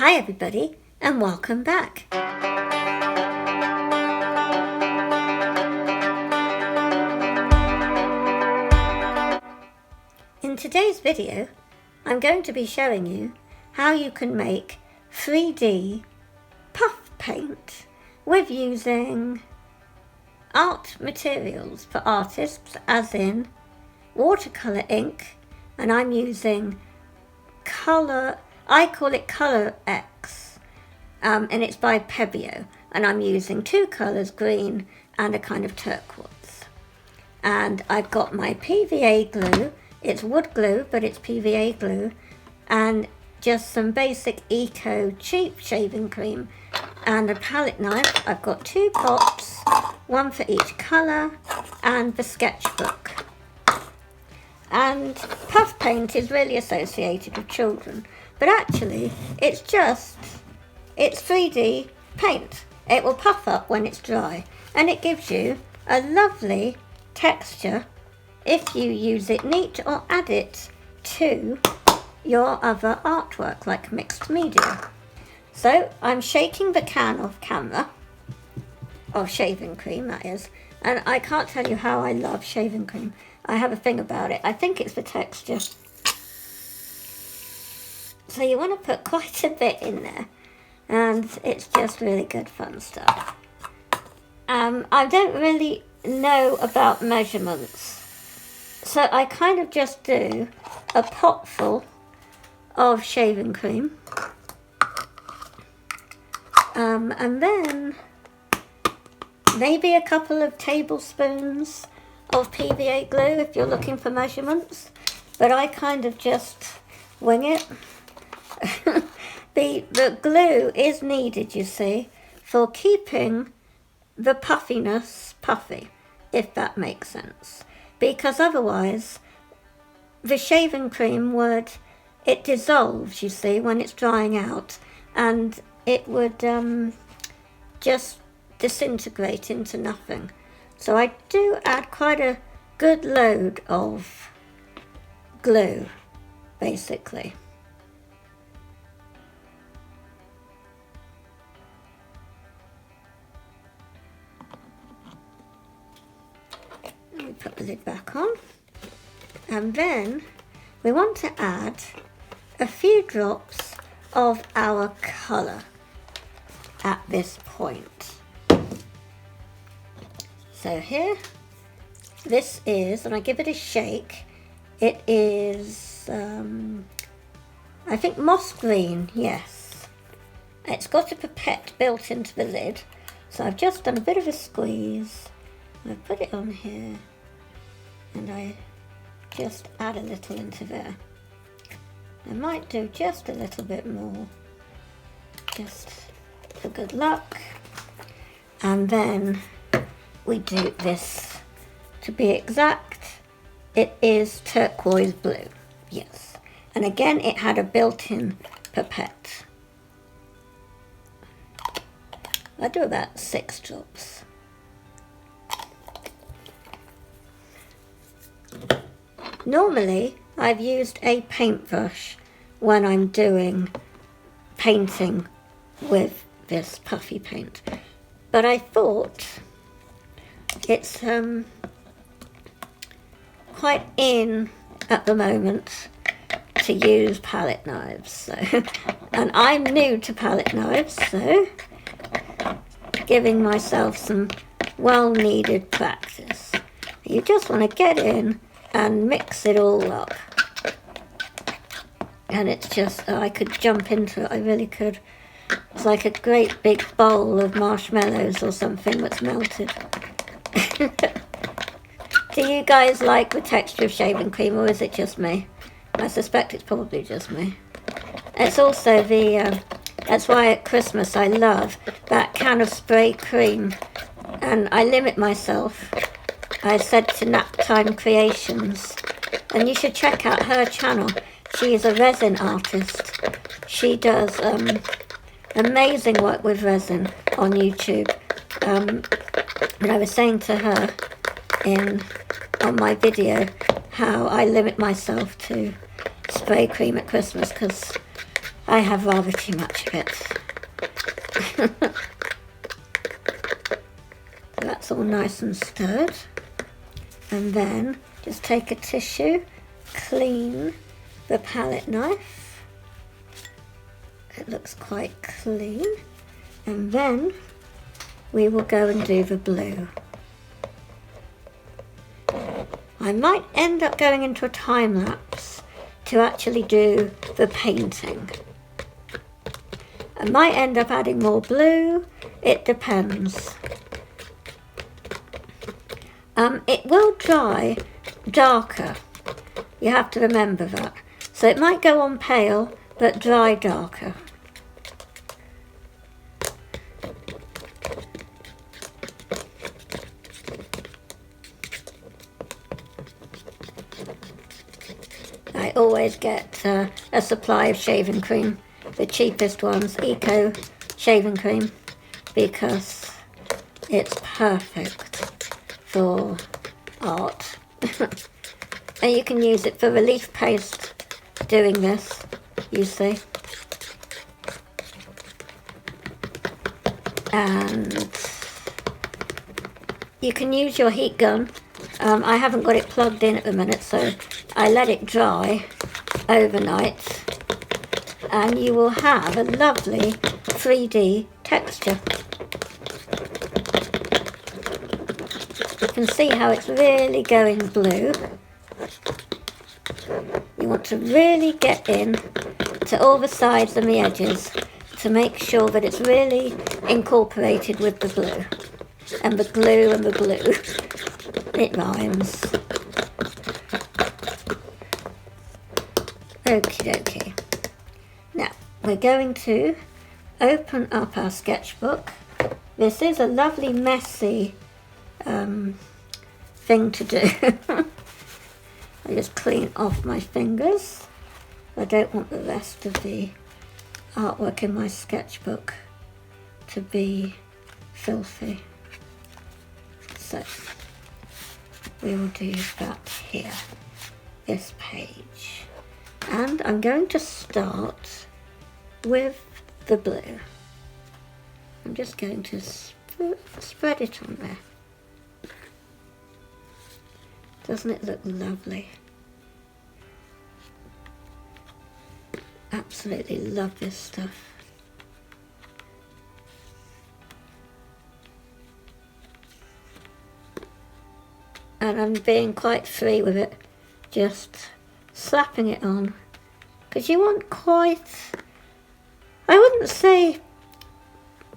Hi everybody and welcome back. In today's video I'm going to be showing you how you can make 3D puff paint with using art materials for artists, as in watercolor ink, and I'm using colour, I call it Colour X, and it's by Pebeo, and I'm using two colours, green and a kind of turquoise. And I've got my PVA glue, it's wood glue but it's PVA glue, and just some basic eco cheap shaving cream and a palette knife. I've got two pots, one for each colour, and the sketchbook. And puff paint is really associated with children, but actually it's 3D paint. It will puff up when it's dry, and it gives you a lovely texture if you use it neat or add it to your other artwork, like mixed media. So I'm shaking the can off camera, of shaving cream that is, and I can't tell you how I love shaving cream. I have a thing about it. I think it's the texture. So you want to put quite a bit in there, and it's just really good fun stuff. I don't really know about measurements, so I kind of just do a pot full of shaving cream, and then maybe a couple of tablespoons of PVA glue if you're looking for measurements, but I kind of just wing it. The glue is needed, you see, for keeping the puffiness puffy, if that makes sense, because otherwise the shaving cream it dissolves, you see, when it's drying out, and it would just disintegrate into nothing. So I do add quite a good load of glue, basically. Let me put the lid back on. And then we want to add a few drops of our colour at this point. So here, this is, and I give it a shake, it is, I think moss green, yes. It's got a pipette built into the lid, so I've just done a bit of a squeeze. I've put it on here, and I just add a little into there. I might do just a little bit more, just for good luck. And then we do this, to be exact, it is turquoise blue, yes. And again, it had a built-in pipette. I do about 6 drops. Normally, I've used a paintbrush when I'm doing painting with this puffy paint, but I thought it's quite in at the moment to use palette knives, so and I'm new to palette knives, so giving myself some well-needed practice. You just want to get in and mix it all up, and it's just, I could jump into it, I really could. It's like a great big bowl of marshmallows or something that's melted. Do you guys like the texture of shaving cream, or is it just me? I suspect it's probably just me. It's also that's why at Christmas I love that can of spray cream, and I limit myself. I said to Naptime Creations, and you should check out her channel. She is a resin artist. She does amazing work with resin on YouTube. And I was saying to her on my video how I limit myself to spray cream at Christmas, because I have rather too much of it. That's all nice and stirred. And then just take a tissue, clean the palette knife. It looks quite clean. And then we will go and do the blue. I might end up going into a time lapse to actually do the painting. I might end up adding more blue, it depends. It will dry darker, you have to remember that. So it might go on pale, but dry darker. I always get a supply of shaving cream, the cheapest ones, Eco shaving cream, because it's perfect for art. And you can use it for relief paste doing this, you see. And you can use your heat gun. I haven't got it plugged in at the minute, so I let it dry overnight, and you will have a lovely 3D texture. You can see how it's really going blue. You want to really get in to all the sides and the edges to make sure that it's really incorporated with the blue. And the glue and the blue. It rhymes. Okie dokie. Now, we're going to open up our sketchbook. This is a lovely messy thing to do. I just clean off my fingers. I don't want the rest of the artwork in my sketchbook to be filthy. So we will do that here, this page. And I'm going to start with the blue. I'm just going to spread it on there. Doesn't it look lovely? Absolutely love this stuff. And I'm being quite free with it, just slapping it on, because you want quite, I wouldn't say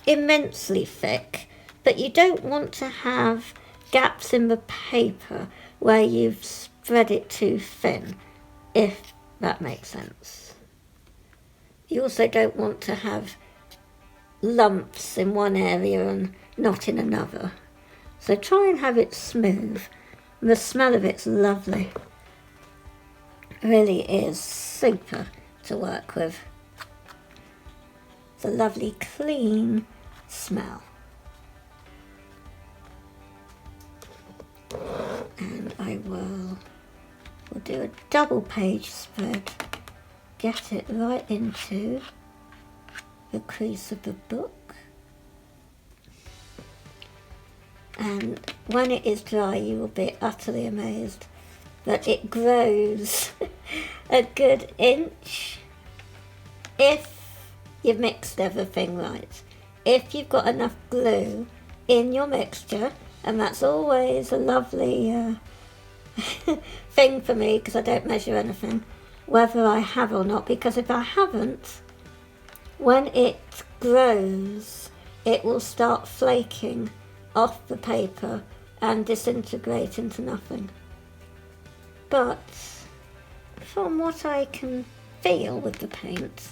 immensely thick, but you don't want to have gaps in the paper where you've spread it too thin, if that makes sense. You also don't want to have lumps in one area and not in another. So try and have it smooth. And the smell of it's lovely. It really is super to work with. It's a lovely clean smell. And I will do a double page spread, get it right into the crease of the book. And when it is dry, you will be utterly amazed that it grows a good inch if you've mixed everything right. If you've got enough glue in your mixture, and that's always a lovely thing for me because I don't measure anything, whether I have or not, because if I haven't, when it grows, it will start flaking off the paper and disintegrate into nothing. But from what I can feel with the paint,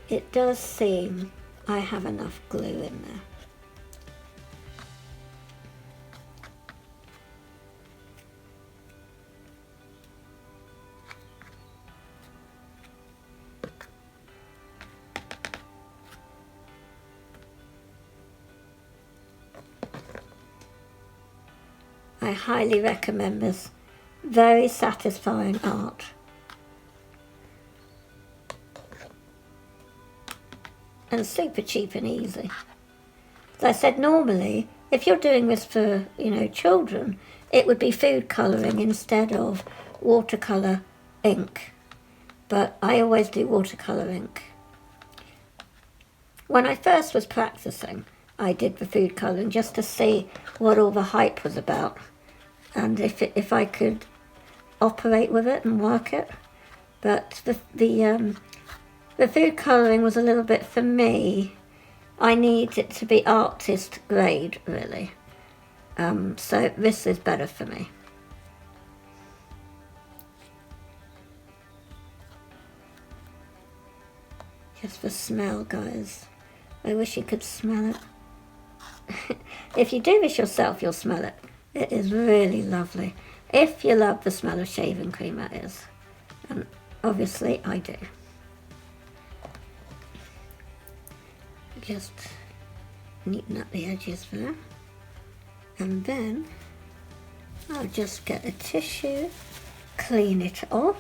it does seem I have enough glue in there. I highly recommend this. Very satisfying art. and super cheap and easy. As I said, normally, if you're doing this for, you know, children, it would be food colouring instead of watercolour ink. But I always do watercolour ink. When I first was practising, I did the food colouring just to see what all the hype was about and if I could operate with it and work it. But the food colouring was a little bit, for me, I need it to be artist grade, really. So this is better for me. Just the smell, guys. I wish you could smell it. If you do this yourself, you'll smell it. It is really lovely. If you love the smell of shaving cream, that is. And obviously, I do. Just neaten up the edges there. And then I'll just get a tissue, clean it off.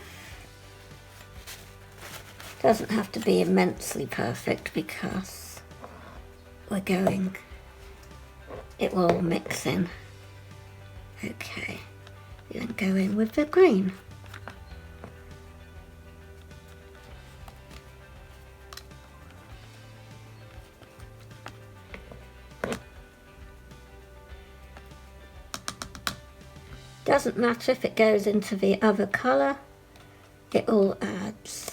Doesn't have to be immensely perfect because it will all mix in. Okay, then go in with the green. Doesn't matter if it goes into the other colour, it all adds.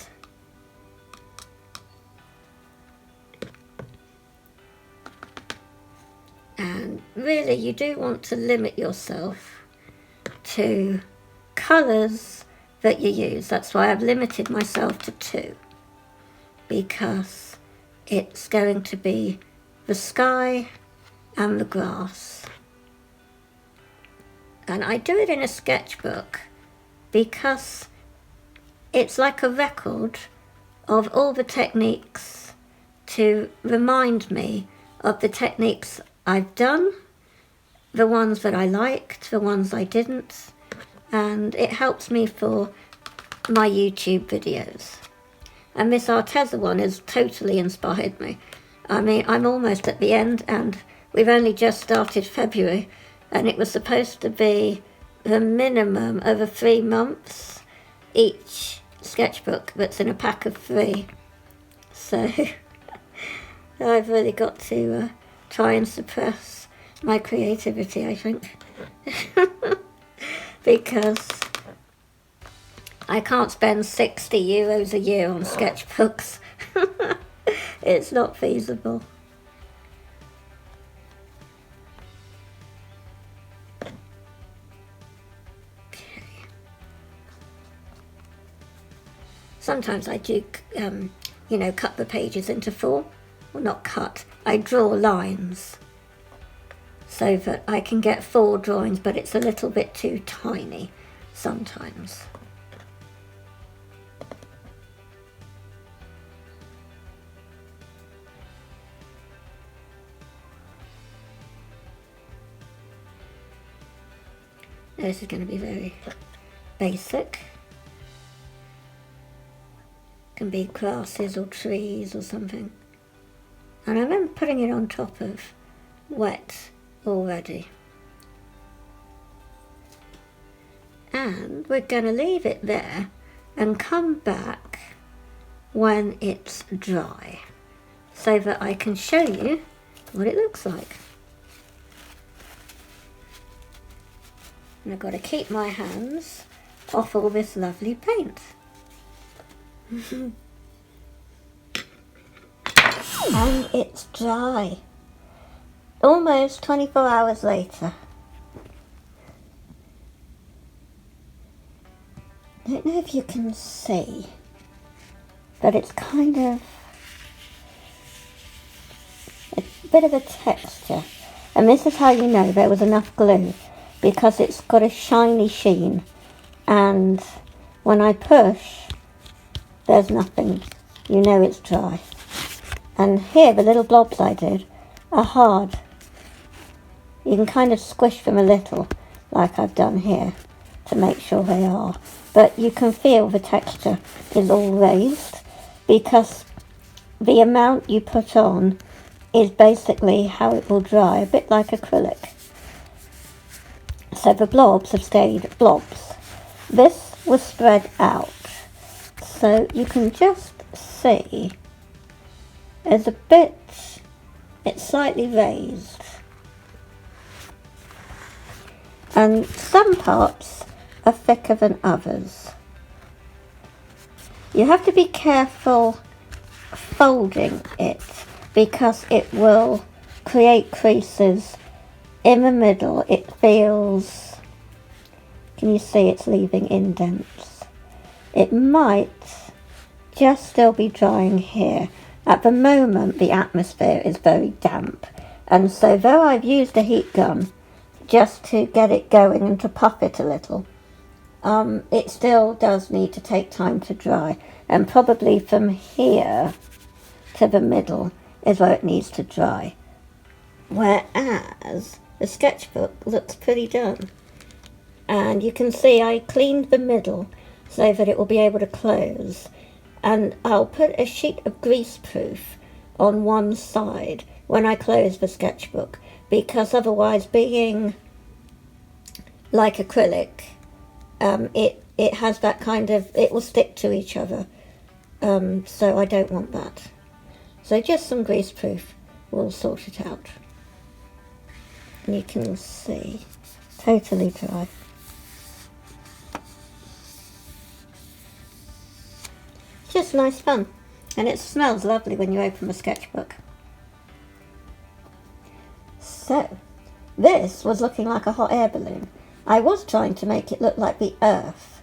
And really you do want to limit yourself to colours that you use. That's why I've limited myself to 2, because it's going to be the sky and the grass. And I do it in a sketchbook because it's like a record of all the techniques to remind me of the techniques I've done, the ones that I liked, the ones I didn't, and it helps me for my YouTube videos. And this Arteza one has totally inspired me. I mean, I'm almost at the end and we've only just started February, and it was supposed to be the minimum over 3 months each sketchbook that's in a pack of 3. So I've really got to try and suppress my creativity, I think. Because I can't spend €60 a year on sketchbooks. It's not feasible. Okay. Sometimes I do, you know, cut the pages into 4. Well, not cut, I draw lines so that I can get 4 drawings, but it's a little bit too tiny sometimes. This is going to be very basic. Can be grasses or trees or something. And I remember putting it on top of wet already. And we're going to leave it there and come back when it's dry so that I can show you what it looks like. And I've got to keep my hands off all this lovely paint. And it's dry. Almost 24 hours later. I don't know if you can see, but it's kind of a bit of a texture. And this is how you know there was enough glue, because it's got a shiny sheen. And when I push, there's nothing. You know it's dry. And here, the little blobs I did are hard. You can kind of squish them a little, like I've done here, to make sure they are. But you can feel the texture is all raised, because the amount you put on is basically how it will dry, a bit like acrylic. So the blobs have stayed blobs. This was spread out, so you can just see there's a bit, it's slightly raised, and some parts are thicker than others. You have to be careful folding it because it will create creases in the middle. It feels, can you see it's leaving indents? It might just still be drying here. At the moment the atmosphere is very damp, and so though I've used a heat gun just to get it going and to puff it a little, it still does need to take time to dry, and probably from here to the middle is where it needs to dry. Whereas the sketchbook looks pretty done. And you can see I cleaned the middle so that it will be able to close. And I'll put a sheet of greaseproof on one side when I close the sketchbook, because otherwise, being like acrylic, it has that kind of, it will stick to each other. So I don't want that. So just some greaseproof will sort it out. And you can see, totally dry. Just nice fun, and it smells lovely when you open the sketchbook. So, this was looking like a hot air balloon. I was trying to make it look like the earth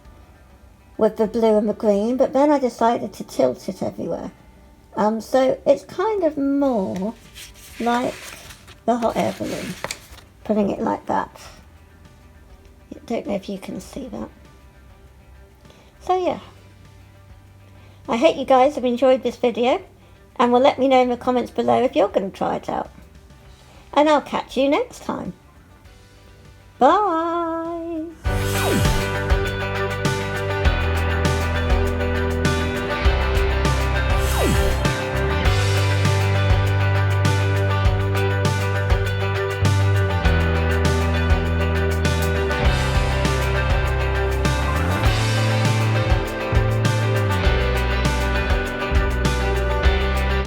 with the blue and the green, but then I decided to tilt it everywhere. So it's kind of more like the hot air balloon, putting it like that. I don't know if you can see that. So yeah. I hope you guys have enjoyed this video, and will let me know in the comments below if you're going to try it out. And I'll catch you next time. Bye!